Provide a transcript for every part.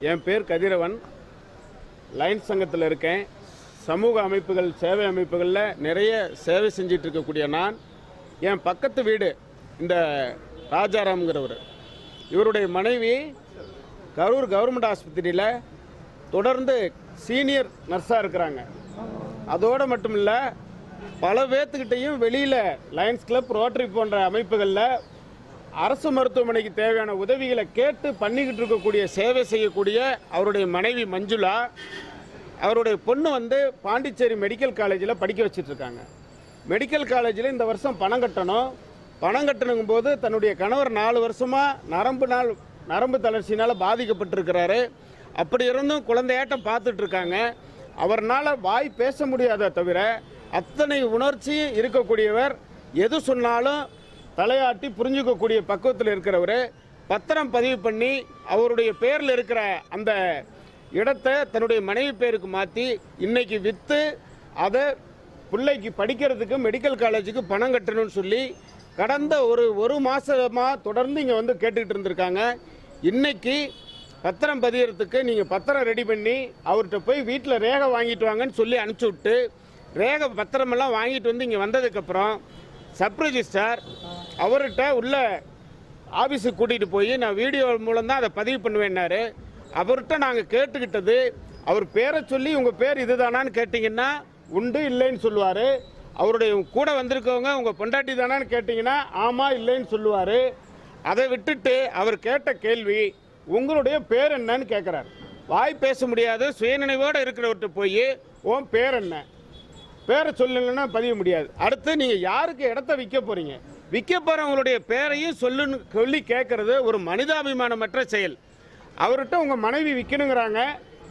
என் பேர் கதிரவன். லைன்ஸ் சங்கத்தில் இருக்கேன். சமூக அமைப்புகள், சேவை அமைப்புகளில் நிறைய சேவை செஞ்சிட்டு இருக்கக்கூடிய நான், என் பக்கத்து வீடு இந்த ராஜாராம்ங்கிறவர், இவருடைய மனைவி கரூர் கவர்மெண்ட் ஆஸ்பத்திரியில் தொடர்ந்து சீனியர் நர்ஸாக இருக்கிறாங்க. அதோடு மட்டும் இல்லை, பல பேர்த்துக்கிட்டையும் வெளியில் லயன்ஸ் கிளப், ரோட்டரி போன்ற அமைப்புகளில் அரசு மருத்துவமனைக்கு தேவையான உதவிகளை கேட்டு பண்ணிக்கிட்டு இருக்கக்கூடிய, சேவை செய்யக்கூடிய அவருடைய மனைவி மஞ்சுளா, அவருடைய பொண்ணு பாண்டிச்சேரி மெடிக்கல் காலேஜில் படிக்க வச்சிட்ருக்காங்க. மெடிக்கல் காலேஜில் இந்த வருஷம் பணம் கட்டணுங்கும் போது தன்னுடைய கணவர் 4 வருஷமாக நரம்பு தளர்ச்சினால் பாதிக்கப்பட்டிருக்கிறாரு. அப்படி இருந்தும் குழந்தையாட்டம் பார்த்துட்ருக்காங்க. அவர்னால் வாய் பேச முடியாத தவிர அத்தனை உணர்ச்சியும் இருக்கக்கூடியவர். எது சொன்னாலும் தலையாட்டி புரிஞ்சுக்கக்கூடிய பக்குவத்தில் இருக்கிறவர். பத்திரம் பதிவு பண்ணி அவருடைய பேரில் இருக்கிற அந்த இடத்தை தன்னுடைய மனைவி பேருக்கு மாற்றி இன்னைக்கு விற்று அதை பிள்ளைக்கு படிக்கிறதுக்கு மெடிக்கல் காலேஜுக்கு பணம் கட்டணும்னு சொல்லி கடந்த ஒரு மாதமாக தொடர்ந்து இங்கே கேட்டுக்கிட்டு இருந்திருக்காங்க. இன்னைக்கு பத்திரம் பதிகிறதுக்கு நீங்கள் பத்திரம் ரெடி பண்ணி அவர்கிட்ட போய் வீட்டில் ரேகை வாங்கிட்டு வாங்கன்னு சொல்லி அனுப்பிச்சி விட்டு, ரேகை பத்திரமெல்லாம் வாங்கிட்டு வந்து இங்கே வந்ததுக்கப்புறம் சப் ரெஜிஸ்ட்ரார் அவர்கிட்ட உள்ள ஆஃபீஸுக்கு கூட்டிகிட்டு போய் நான் வீடியோ மூலம்தான் அதை பதிவு பண்ணுவேன்னாரு. அவர்கிட்ட நாங்கள் கேட்டுக்கிட்டது, அவர் பேரை சொல்லி உங்கள் பேர் இதுதானான்னு கேட்டிங்கன்னா உண்டு இல்லைன்னு சொல்லுவார். அவருடைய கூட வந்திருக்கவங்க உங்கள் பொண்டாட்டி தானான்னு கேட்டிங்கன்னா ஆமாம் இல்லைன்னு சொல்லுவார். அதை விட்டுட்டு அவர் கேட்ட கேள்வி உங்களுடைய பேர் என்னன்னு கேட்குறாரு. வாய் பேச முடியாது சுயநினைவோடு இருக்கிறவர்கிட்ட போய் உன் பேர் என்ன, பேரை சொல்லலைன்னா பதிய முடியாது. அடுத்து நீங்கள் யாருக்கு இடத்த விற்க போகிறீங்க, விற்க போகிறவங்களுடைய பேரையும் சொல்லி கேட்குறது ஒரு மனிதாபிமானமற்ற செயல். அவர்கிட்ட உங்கள் மனைவி விற்கணுங்கிறாங்க,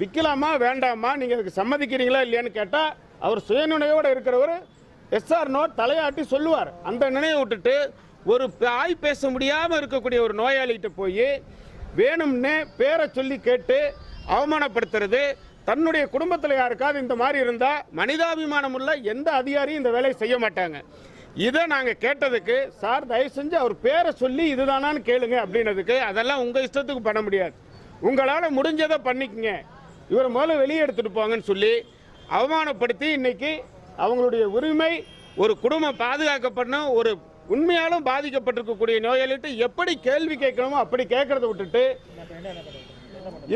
விற்கலாமா வேண்டாமா, நீங்கள் அதுக்கு சம்மதிக்கிறீங்களா இல்லையான்னு கேட்டால் அவர் சுயநினைவோடு இருக்கிறவர் எஸ்ஆர் நோ தலையாட்டி சொல்லுவார். அந்த நினைவை விட்டுட்டு ஒரு வாய் பேச முடியாமல் இருக்கக்கூடிய ஒரு நோயாளிகிட்ட போய் வேணும்னே பேரை சொல்லி கேட்டு அவமானப்படுத்துறது. தன்னுடைய குடும்பத்தில் யாருக்காவது இந்த மாதிரி இருந்தால் மனிதாபிமானம் உள்ள எந்த அதிகாரியும் இந்த வேலையை செய்ய மாட்டாங்க. இதை நாங்கள் கேட்டதுக்கு, சார் தயவு செஞ்சு அவர் பேரை சொல்லி இதுதானான்னு கேளுங்க அப்படின்னதுக்கு, அதெல்லாம் உங்கள் இஷ்டத்துக்கு பண்ண முடியாது, உங்களால் முடிஞ்சதை பண்ணிக்கங்க, இவரை முதல்ல வெளியே எடுத்துகிட்டு போங்கன்னு சொல்லி அவமானப்படுத்தி இன்னைக்கு அவங்களுடைய உரிமை, ஒரு குடும்பம் பாதுகாக்கப்படணும், ஒரு உண்மையாலும் பாதிக்கப்பட்டிருக்கக்கூடிய நோயாளிகிட்ட எப்படி கேள்வி கேட்கணுமோ அப்படி கேட்கறத விட்டுட்டு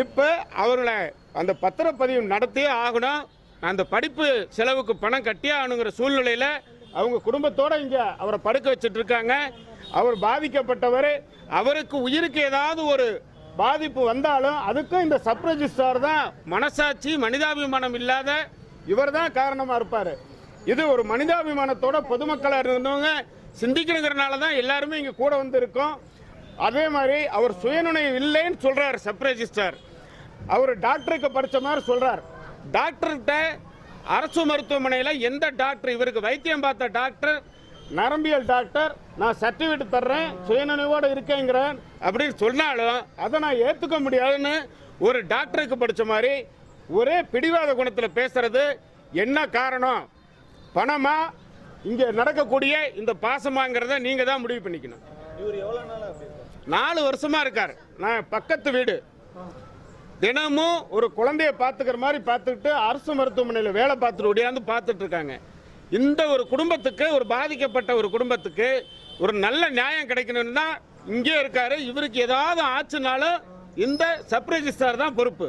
இப்போ அவர்களை அந்த பத்திரப்பதிவு நடத்தியே ஆகணும், அந்த படிப்பு செலவுக்கு பணம் கட்டியே ஆகணுங்கிற சூழ்நிலையில் அவங்க குடும்பத்தோடு இங்கே அவரை படுக்க வச்சுட்டு இருக்காங்க. அவர் பாதிக்கப்பட்டவர், அவருக்கு உயிருக்கு ஏதாவது ஒரு பாதிப்பு வந்தாலும் அதுக்கும் இந்த சப் ரெஜிஸ்ட்ரார் தான் மனசாட்சி, மனிதாபிமானம் இல்லாத இவர் தான் காரணமாக இருப்பார். இது ஒரு மனிதாபிமானத்தோட பொதுமக்களாக இருந்தவங்க சிந்திக்கணுங்கிறனால தான் எல்லாருமே இங்கே கூட இருக்கோம். அதே மாதிரி அவர் சுயநினைவு இல்லைன்னு சொல்கிறார் சப் ரெஜிஸ்ட்ரார். அவர் டாக்டருக்கு படித்த மாதிரி சொல்கிறார். டாக்டர்கிட்ட அரசு மருத்துவமனையில் எந்த டாக்டர், இவருக்கு வைத்தியம் பார்த்த டாக்டர், நரம்பியல் டாக்டர், நான் சர்டிஃபிகேட் தர்றேன் சுயநினைவோடு இருக்கேங்கிறேன் அப்படின்னு சொன்னாலும் அதை நான் ஏற்றுக்க முடியாதுன்னு ஒரு டாக்டருக்கு படித்த மாதிரி ஒரே பிடிவாத குணத்தில் பேசுறது என்ன காரணம்? பணமா இங்கே நடக்கக்கூடிய இந்த பாசமாங்கிறத நீங்கள் தான் முடிவு பண்ணிக்கணும். இவர் எவ்வளோ நாளாக 4 வருஷமாக இருக்கார். நான் பக்கத்து வீடு, தினமும் ஒரு குழந்தைய பார்த்துக்கிற மாதிரி பார்த்துக்கிட்டு அரசு மருத்துவமனையில் வேலை பார்த்துட்டு ஓடியாந்து பார்த்துட்டு இருக்காங்க. இந்த ஒரு குடும்பத்துக்கு, ஒரு பாதிக்கப்பட்ட ஒரு குடும்பத்துக்கு ஒரு நல்ல நியாயம் கிடைக்கணும்னா இங்கே இருக்காரு. இவருக்கு ஏதாவது ஆச்சுனாலும் இந்த சப் ரெஜிஸ்ட்ரார் தான் பொறுப்பு.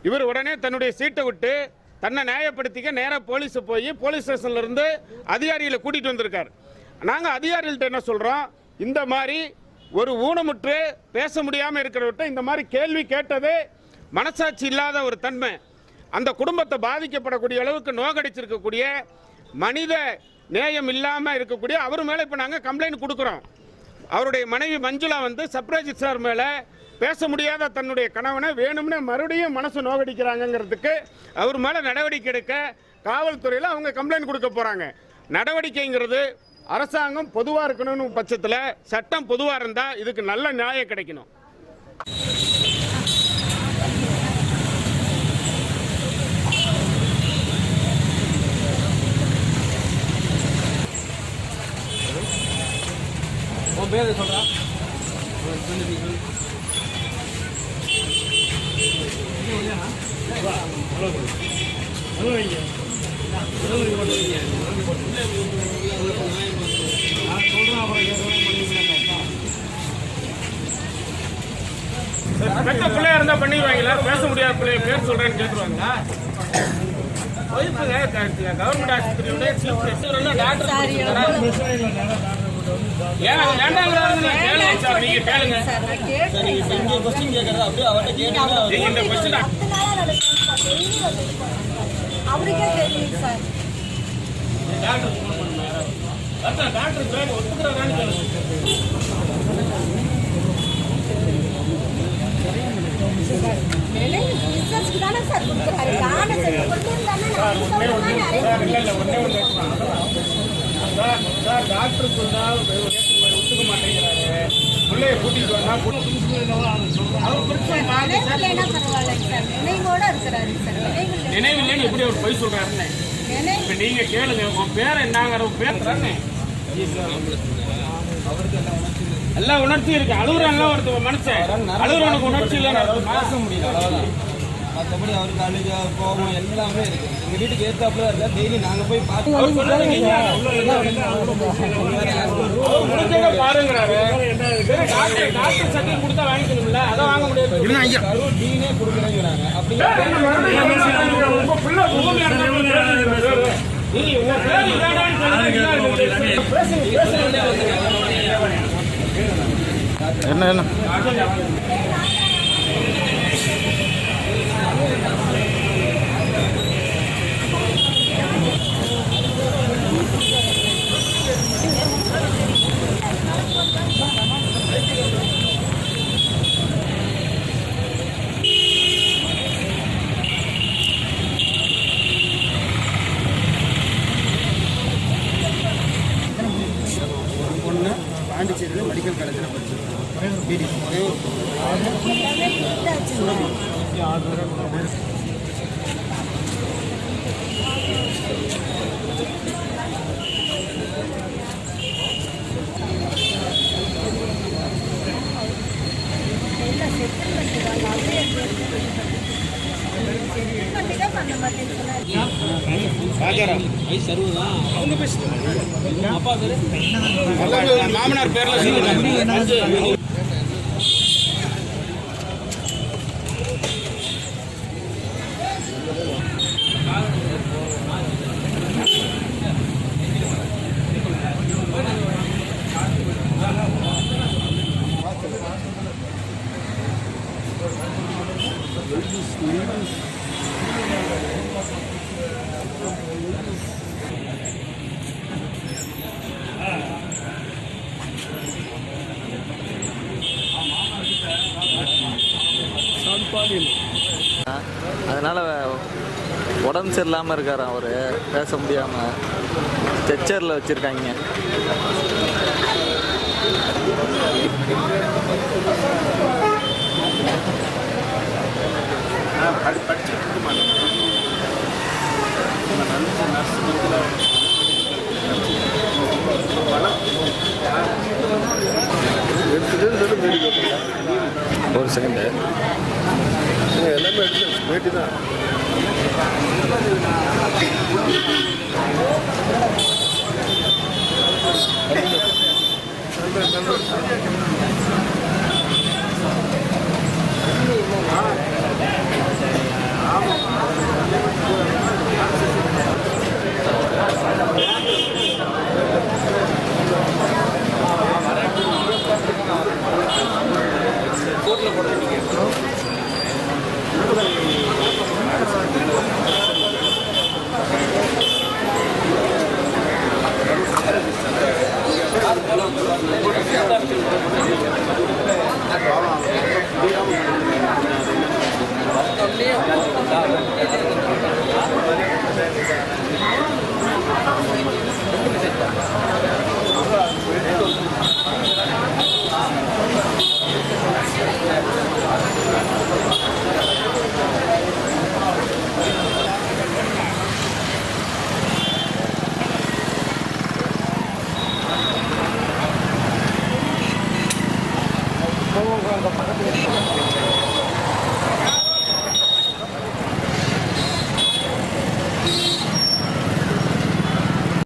இவர் உடனே தன்னுடைய சீட்டை விட்டு தன்னை நியாயப்படுத்திக்க நேராக போலீஸை போய் போலீஸ் ஸ்டேஷன்ல இருந்து அதிகாரிகளை கூட்டிகிட்டு வந்திருக்காரு. நாங்கள் அதிகாரிகள்ட்ட என்ன சொல்கிறோம், இந்த மாதிரி ஒரு ஊனமுற்று பேச முடியாமல் இருக்கிறவர்கிட்ட இந்த மாதிரி கேள்வி கேட்டது மனசாட்சி இல்லாத ஒரு தன்மை, அந்த குடும்பத்தை பாதிக்கப்படக்கூடிய அளவுக்கு நோகடிச்சிருக்கக்கூடிய, மனித நேயம் இல்லாமல் இருக்கக்கூடிய அவர் மேலே இப்போ நாங்கள் கம்ப்ளைண்ட் கொடுக்குறோம். அவருடைய மனைவி மஞ்சுளா சப் ரெஜிஸ்ட்ரார் மேலே பேச முடியாத தன்னுடைய கணவனை வேணும்னே மறுபடியும் மனசு நோகடிக்கிறாங்கிறதுக்கு அவர் மேலே நடவடிக்கை எடுக்க காவல்துறையில் அவங்க கம்ப்ளைண்ட் கொடுக்க போகிறாங்க. நடவடிக்கைங்கிறது அரசாங்கம் பொதுவாக இருக்கணும்னு பட்சத்தில், சட்டம் பொதுவாக இருந்தால் இதுக்கு நல்ல நியாயம் கிடைக்கணும். பேர் சொல்கிறா பெற்ற பிள்ளையா இருந்தா பண்ணிடுவாங்களா? பேச முடியாத பிள்ளைய பேர் சொல்றேன்னு கேட்டுருவாங்களா? கவர்மெண்ட் ஆஸ்பத்திரியோட நீங்க கேளுங்க. அவருக்கே தெரியும் சார். டாக்டர் பேர் ஒத்துக்கிறாரான்னு கேளுங்க. தானே சார் கொடுக்குறாரு. டாக்டர் சொன்னா ஒத்துக்க மாட்டேங்கிறாரு. பிள்ளைய கூட்டிட்டு வந்தா நினைவோட இருக்கிறாரு சார். நினைவில்லைன்னு எப்படி அவர் போய் சொல்றாருன்னு இப்ப நீங்க கேளுங்க. உன் பேர் என்னங்கிற பேர் தானே எல்லா உணர்ச்சியும் இருக்கு. அழுகுறாங்க ஒருத்தர் மனுஷன் அழுகுறவனுக்கு உணர்ச்சி இல்லைன்னு பேச முடியல. மற்றபடி அவருக்கு அழுக கோபம் எல்லாமே இருக்கு. எங்க வீட்டுக்கு ஏத்தாப்புல இருந்தா டெய்லி நாங்க போய் பார்த்து பாருங்கிறாரு. டாக்டர் சர்டிஃபிகேட் கொடுத்தா வாங்கிக்கணும்ல, அதை வாங்க முடியாது. டீனே கொடுக்குறேங்கிறாங்க. அப்படி என்ன பொண்ணு பாண்டிச்சேரியில் மெடிக்கல் காலேஜில் படிச்சிருக்காங்க. பிடி மாமனார் பேர்ல அதனால் உடம்பு சரியில்லாமல் இருக்கார். அவர் பேச முடியாமல் ஸ்ட்ரெச்சரில் வச்சுருக்காங்க. ஒரு செகண்ட் எல்லாமே எடுத்து வேட்டி தான்.